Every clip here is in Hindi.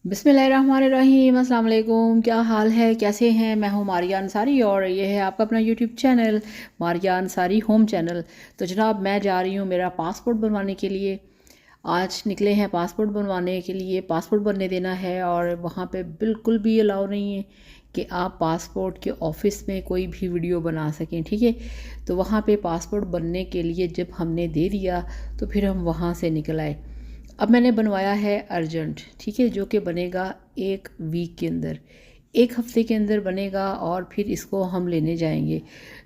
बिस्मिल्लाहिर्रहमानिर्रहीम। अस्सलाम वालेकुम। क्या हाल है, कैसे हैं? मैं हूँ मारिया अंसारी और ये है आपका अपना YouTube channel Maria Ansari home channel. तो जनाब, मैं जा रही हूँ मेरा पासपोर्ट बनवाने के लिए। आज निकले हैं पासपोर्ट बनवाने के लिए, पासपोर्ट बनने देना है। और वहाँ पे बिल्कुल भी अलाउ नहीं है कि आप पासपोर्ट के ऑफ़िस में कोई भी वीडियो बना सकें, ठीक है। तो वहाँ पे पासपोर्ट बनने के लिए जब हमने दे दिया तो फिर हम वहाँ से निकल आए। अब मैंने बनवाया है अर्जेंट, ठीक है, जो कि बनेगा 1 वीक के अंदर, 1 हफ्ते के अंदर बनेगा और फिर इसको हम लेने जाएंगे।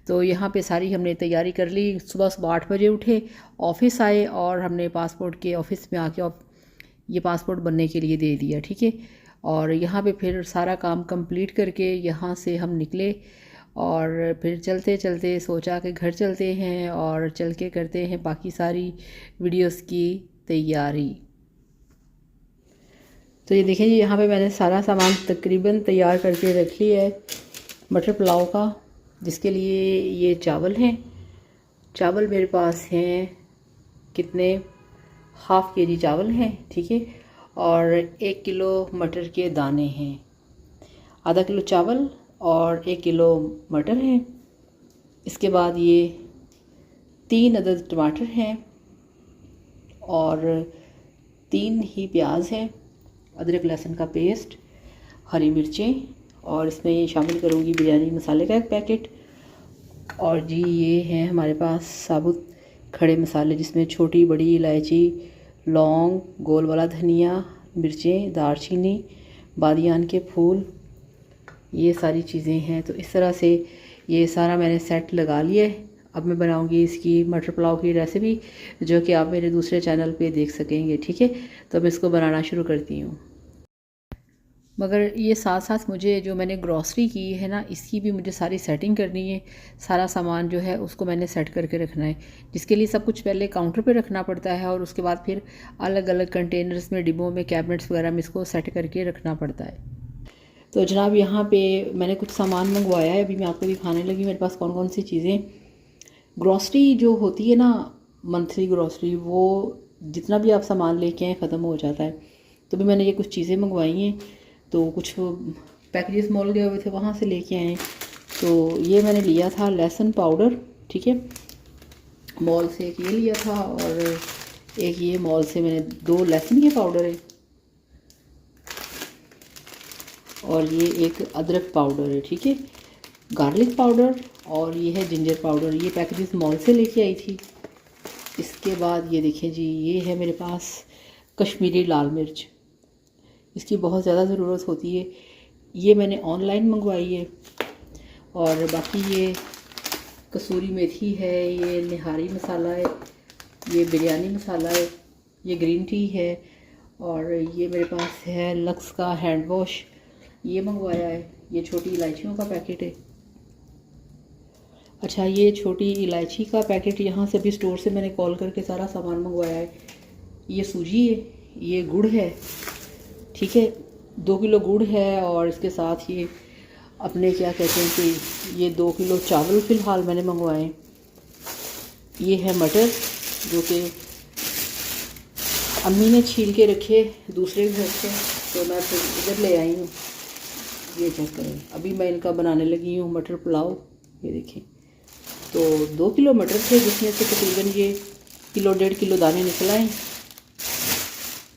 तो यहाँ पे सारी हमने तैयारी कर ली। सुबह सुबह 8 बजे उठे, ऑफ़िस आए और हमने पासपोर्ट के ऑफ़िस में आके ये पासपोर्ट बनने के लिए दे दिया, ठीक है। और यहाँ पे फिर सारा काम कंप्लीट करके यहाँ से हम निकले और फिर चलते चलते सोचा कि घर चलते हैं और चल के करते हैं बाकी सारी वीडियोस की तैयारी। तो ये देखें जी, यहाँ पे मैंने सारा सामान तकरीबन तैयार करके रख लिया है मटर पुलाव का, जिसके लिए ये चावल हैं। चावल मेरे पास हैं कितने, ½ kg चावल हैं, ठीक है। और 1 किलो मटर के दाने हैं, ½ किलो चावल और 1 किलो मटर हैं। इसके बाद ये 3 अदद टमाटर हैं और 3 ही प्याज हैं, अदरक लहसुन का पेस्ट, हरी मिर्चें, और इसमें शामिल करूँगी बिरयानी मसाले का 1 पैकेट। और जी ये हैं हमारे पास साबुत खड़े मसाले, जिसमें छोटी बड़ी इलायची, लौंग, गोल वाला धनिया, मिर्चें, दालचीनी, बादियान के फूल, ये सारी चीज़ें हैं। तो इस तरह से ये सारा मैंने सेट लगा लिया है। अब मैं बनाऊंगी इसकी मटर पुलाव की रेसिपी, जो कि आप मेरे दूसरे चैनल पे देख सकेंगे, ठीक है। तो मैं इसको बनाना शुरू करती हूँ। मगर ये साथ साथ मुझे जो मैंने ग्रॉसरी की है ना, इसकी भी मुझे सारी सेटिंग करनी है। सारा सामान जो है उसको मैंने सेट करके रखना है, जिसके लिए सब कुछ पहले काउंटर पे रखना पड़ता है और उसके बाद फिर अलग अलग कंटेनर्स में, डिब्बों में, कैबिनेट्स वगैरह में इसको सेट करके रखना पड़ता है। तो जनाब, यहाँ पे मैंने कुछ सामान मंगवाया है, अभी मैं आपको दिखाने लगी मेरे पास कौन कौन सी चीज़ें। ग्रॉसरी जो होती है ना, मंथली ग्रॉसरी, वो जितना भी आप सामान लेके आए ख़त्म हो जाता है। तो भी मैंने ये कुछ चीज़ें मंगवाई हैं, तो कुछ पैकेजेस मॉल गए हुए थे वहाँ से लेके आए। तो ये मैंने लिया था लहसुन पाउडर, ठीक है, मॉल से एक ये लिया था और एक ये मॉल से मैंने 2 लहसुन के पाउडर है और ये एक अदरक पाउडर है, ठीक है, गार्लिक पाउडर, और ये है जिंजर पाउडर। ये पैकेजेस मॉल से लेके आई थी। इसके बाद ये देखिए जी, ये है मेरे पास कश्मीरी लाल मिर्च, इसकी बहुत ज़्यादा ज़रूरत होती है। ये मैंने ऑनलाइन मंगवाई है। और बाकी ये कसूरी मेथी है, ये निहारी मसाला है, ये बिरयानी मसाला है, ये ग्रीन टी है, और ये मेरे पास है लक्स का हैंड वॉश, ये मंगवाया है। ये छोटी इलायचियों का पैकेट है। अच्छा, ये छोटी इलायची का पैकेट यहाँ से भी स्टोर से मैंने कॉल करके सारा सामान मंगवाया है। ये सूजी है, ये गुड़ है, ठीक है, 2 किलो गुड़ है। और इसके साथ ये अपने क्या कहते हैं कि ये 2 किलो चावल फ़िलहाल मैंने मंगवाए। ये है मटर, जो कि अम्मी ने छील के रखे दूसरे घर से, तो मैं फिर इधर ले आई हूँ। ये चेक करें, अभी मैं इनका बनाने लगी हूँ मटर पुलाव। ये देखें, तो 2 किलो मटर थे, जिसमें से तकरीबन ये 1-1.5 किलो दाने निकल आए।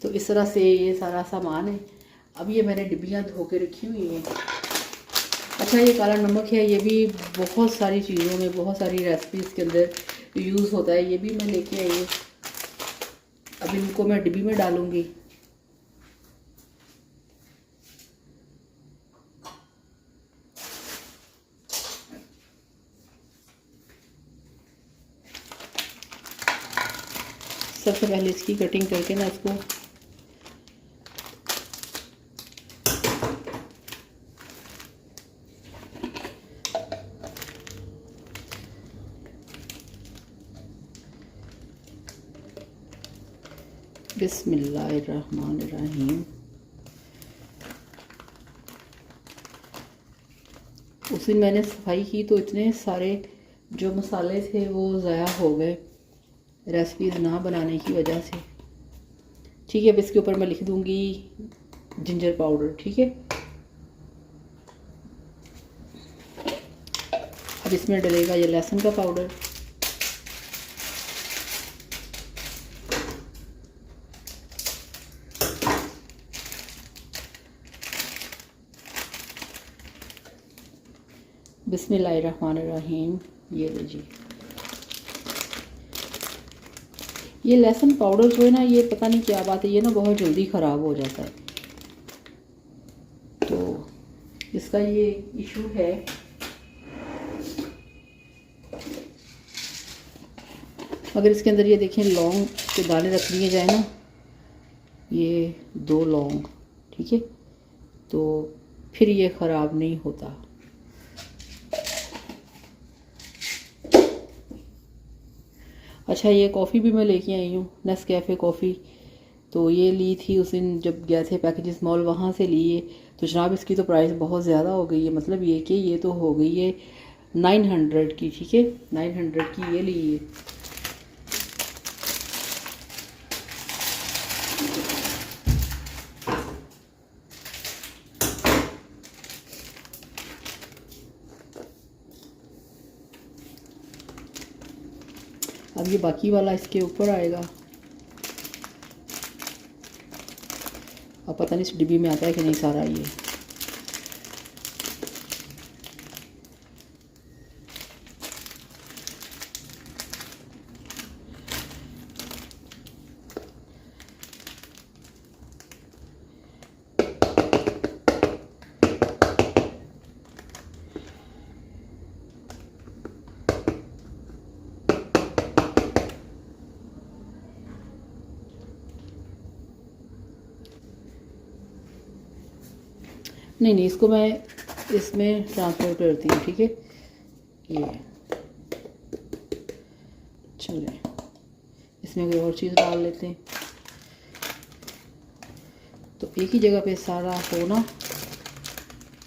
तो इस तरह से ये सारा सामान है। अब ये मैंने डिब्बियाँ धो के रखी हुई हैं। अच्छा, ये काला नमक है, ये भी बहुत सारी चीज़ों में, बहुत सारी रेसिपीज़ के अंदर यूज़ होता है। ये भी मैं लेके आई हूँ। अब इनको मैं डिब्बी में डालूँगी। सबसे पहले इसकी कटिंग करके ना इसको बिस्मिल्लाहिर्रहमानिर्रहीम। उस दिन मैंने सफाई की तो इतने सारे जो मसाले थे वो ज़ाया हो गए रेसिपीज़ ना बनाने की वजह से, ठीक है। अब इसके ऊपर मैं लिख दूँगी जिंजर पाउडर, ठीक है। अब इसमें डलेगा ये लहसुन का पाउडर, बिस्मिल्लाहिर्रहमानिर्रहीम। ये लीजिए, ये लहसुन पाउडर जो है ना, ये पता नहीं क्या बात है, ये ना बहुत जल्दी ख़राब हो जाता है, तो इसका ये इशू है। अगर इसके अंदर ये देखें लौंग के दाने रख लिए जाए ना, ये 2 लौंग, ठीक है, तो फिर ये ख़राब नहीं होता। अच्छा, ये कॉफ़ी भी मैं लेके आई हूँ, नेस्कैफ़े कॉफ़ी, तो ये ली थी उस दिन जब गए थे पैकेजेस मॉल, वहाँ से लिए। तो जनाब इसकी तो प्राइस बहुत ज़्यादा हो गई है, मतलब ये कि ये तो हो गई है 900 की, ठीक है, 900 की ये ली है। अब ये बाकी वाला इसके ऊपर आएगा। अब पता नहीं इस डिब्बी में आता है कि नहीं सारा ये। नहीं, इसको मैं इसमें ट्रांसफ़र करती हूँ, ठीक है। ये चले, इसमें कोई और चीज़ डाल लेते हैं, तो एक ही जगह पे सारा हो ना,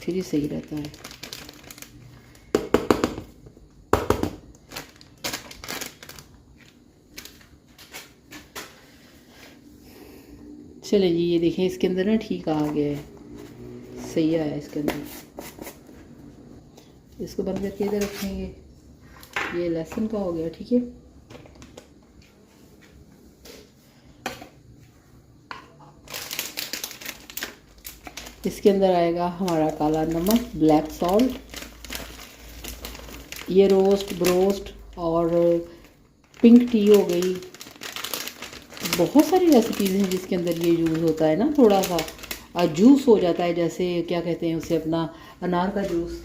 फिर ही सही रहता है। चले जी, ये देखें इसके अंदर ना ठीक आ गया है, सही आया इसके अंदर। इसको बंद करके इधर रखेंगे। ये लहसुन का हो गया, ठीक है। इसके अंदर आएगा हमारा काला नमक, ब्लैक सॉल्ट, ये रोस्ट ब्रोस्ट और पिंक टी हो गई। बहुत सारी रेसिपीज़ हैं जिसके अंदर ये यूज़ होता है ना, थोड़ा सा जूस हो जाता है, जैसे क्या कहते हैं उसे, अपना अनार का जूस,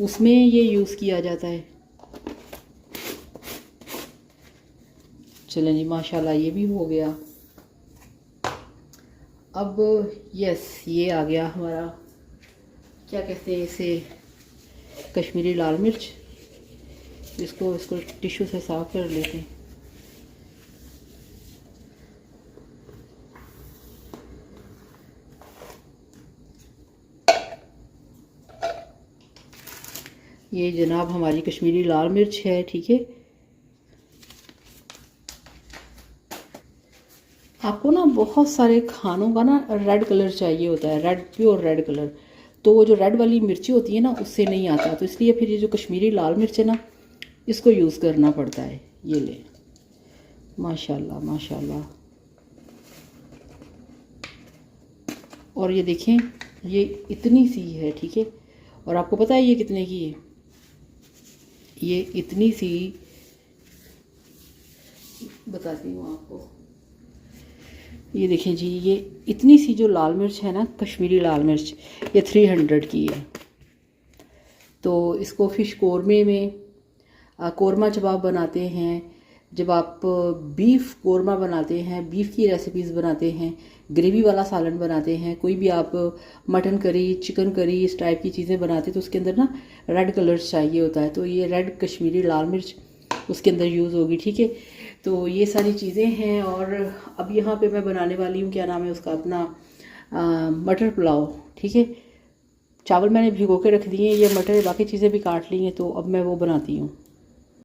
उसमें ये यूज़ किया जाता है। चलें जी, माशाल्लाह ये भी हो गया। अब यस, ये आ गया हमारा, क्या कहते हैं इसे, कश्मीरी लाल मिर्च। इसको टिश्यू से साफ़ कर लेते हैं। ये जनाब हमारी कश्मीरी लाल मिर्च है, ठीक है। आपको ना बहुत सारे खानों का ना रेड कलर चाहिए होता है, रेड, प्योर रेड कलर, तो वो जो रेड वाली मिर्ची होती है ना, उससे नहीं आता, तो इसलिए फिर ये जो कश्मीरी लाल मिर्च है ना, इसको यूज़ करना पड़ता है। ये ले, माशाल्लाह माशाल्लाह। और ये देखें, ये इतनी सी है, ठीक है। और आपको पता है ये कितने की है? ये इतनी सी, बताती हूँ आपको। ये देखें जी, ये इतनी सी जो लाल मिर्च है ना, कश्मीरी लाल मिर्च, ये 300 की है। तो इसको फ़िश कोरमे में, कोरमा जब आप बनाते हैं, जब आप बीफ कोरमा बनाते हैं, बीफ की रेसिपीज़ बनाते हैं, ग्रेवी वाला सालन बनाते हैं, कोई भी आप मटन करी, चिकन करी, इस टाइप की चीज़ें बनाते हैं, तो उसके अंदर ना रेड कलर चाहिए होता है। तो ये रेड कश्मीरी लाल मिर्च उसके अंदर यूज़ होगी, ठीक है। तो ये सारी चीज़ें हैं। और अब यहाँ पे मैं बनाने वाली हूँ, क्या नाम है उसका, अपना मटर पुलाव, ठीक है। चावल मैंने भिगो के रख दिए हैं, ये मटर बाकी चीज़ें भी काट ली हैं, तो अब मैं वो बनाती हूँ।